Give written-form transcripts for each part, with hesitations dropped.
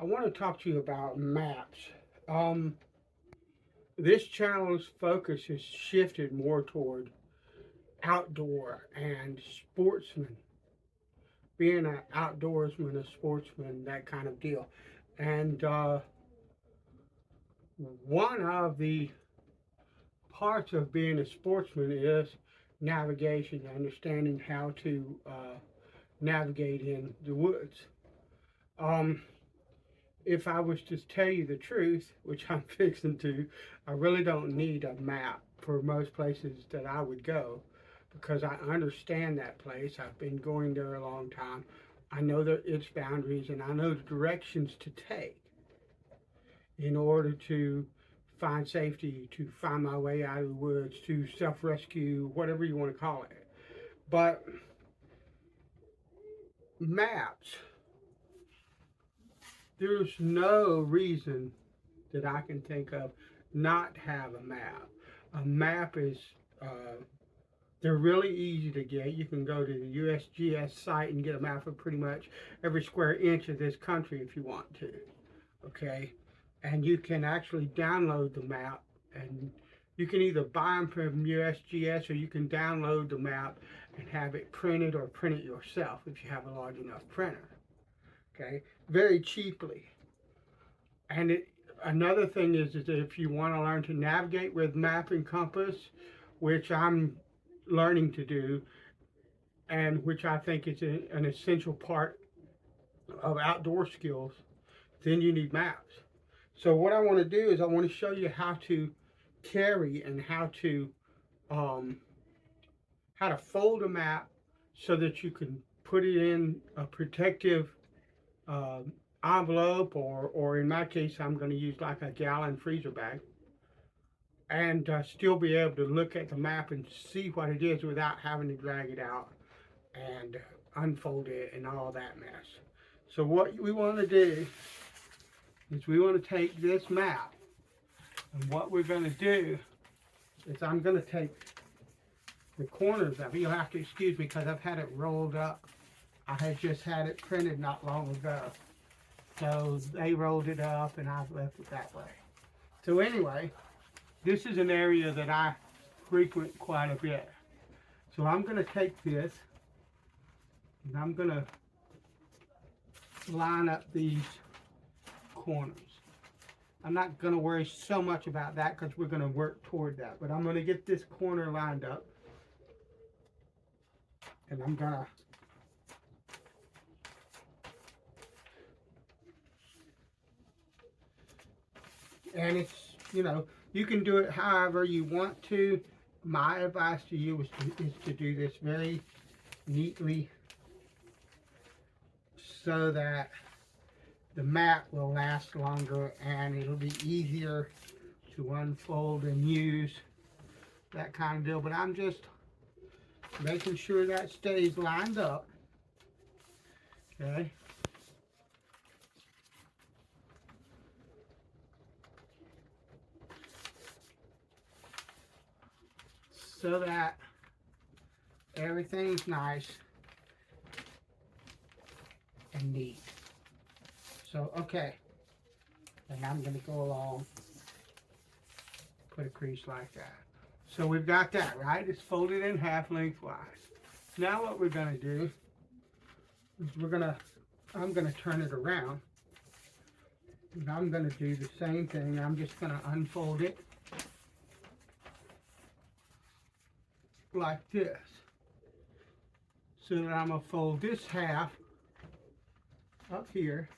I want to talk to you about maps. Um, this channel's focus has shifted more toward outdoor and sportsman, being an outdoorsman, a sportsman, that kind of deal. And one of the parts of being a sportsman is navigation, understanding how to navigate in the woods. Um, if I was to tell you the truth, which I'm fixing to, I really don't need a map for most places that I would go because I understand that place. I've been going there a long time. I know its boundaries and I know the directions to take in order to find safety, to find my way out of the woods, to self rescue, whatever you want to call it. But maps, there's no reason that I can think of not have a map. A map is they're really easy to get. You can go to the USGS site and get a map of pretty much every square inch of this country if you want to. Okay, and you can actually download the map, and you can either buy them from USGS or you can download the map and have it printed or print it yourself if you have a large enough printer. Okay, very cheaply. And another thing is that if you want to learn to navigate with map and compass, which I'm learning to do, and which I think is an essential part of outdoor skills, then you need maps. So what I want to do is I want to show you how to carry and um, how to fold a map so that you can put it in a protective uh, envelope, or in my case, I'm going to use like a gallon freezer bag, and still be able to look at the map and see what it is without having to drag it out and unfold it and all that mess. So what we want to do is we want to take this map, and what we're going to do is I'm going to take the corners of it. You'll have to excuse me because I've had it rolled up. I had just had it printed not long ago. So they rolled it up and I've left it that way. So anyway, this is an area that I frequent quite a bit. So I'm going to take this and I'm going to line up these corners. I'm not going to worry so much about that because we're going to work toward that. But I'm going to get this corner lined up. And I'm going to and it's, you can do it however you want to. My advice to you is to do this very neatly so that the mat will last longer and it'll be easier to unfold and use, that kind of deal. But I'm just making sure that stays lined up. Okay. So that everything's nice and neat. So, okay. And I'm going to go along, put a crease like that. So we've got that, right? It's folded in half lengthwise. Now what we're going to do is I'm going to turn it around. And I'm going to do the same thing. I'm just going to unfold it like this. So that I'm going to fold this half up here.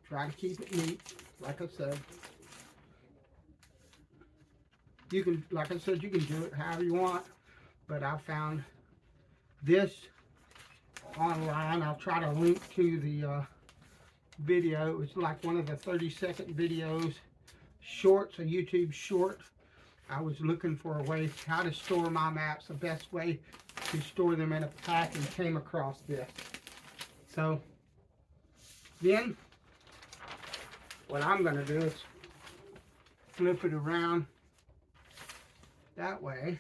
Try to keep it neat, like I said. You can, like I said, you can do it however you want, but I found this online. I'll try to link to the video. It's like one of the 30-second videos, shorts, a YouTube short. I was looking for a way how to store my maps, the best way to store them in a pack, and came across this. So then what I'm going to do is flip it around that way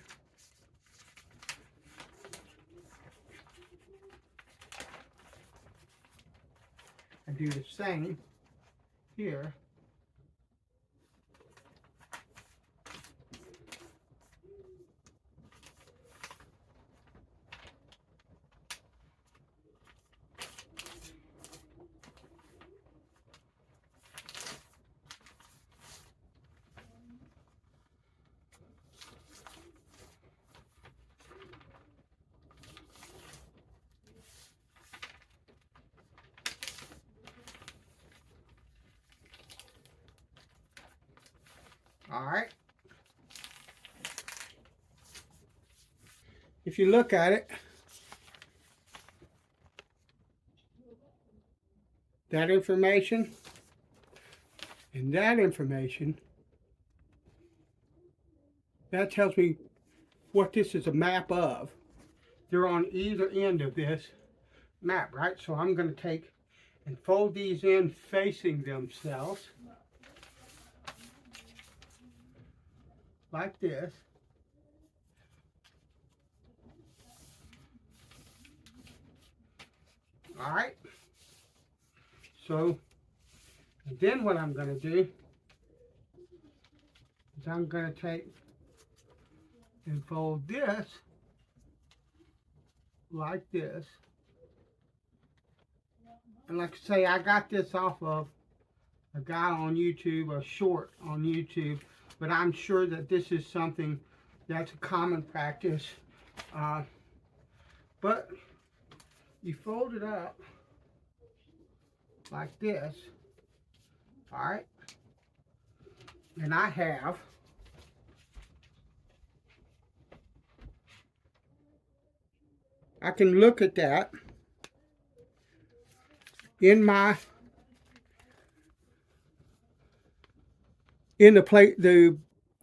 do the same here. All right. If you look at it, that information and that information, that tells me what this is a map of. They're on either end of this map, right? So I'm going to take and fold these in facing themselves like this. All right. So, and then what I'm going to do is I'm going to take and fold this like this. And like I say, I got this off of a guy on YouTube, a short on YouTube, but I'm sure that this is something that's a common practice. But you fold it up like this, all right? And I can look at that in the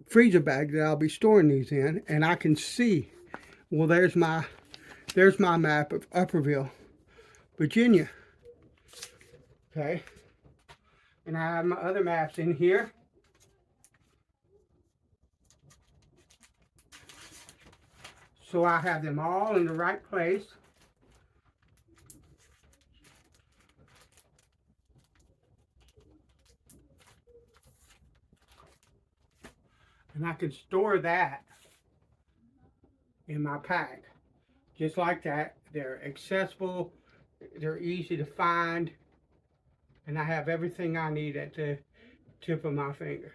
freezer bag that I'll be storing these in, and I can see, well, there's my map of Upperville, Virginia. Okay. And I have my other maps in here. So I have them all in the right place. And I can store that in my pack. Just like that. They're accessible. They're easy to find. And I have everything I need at the tip of my fingers.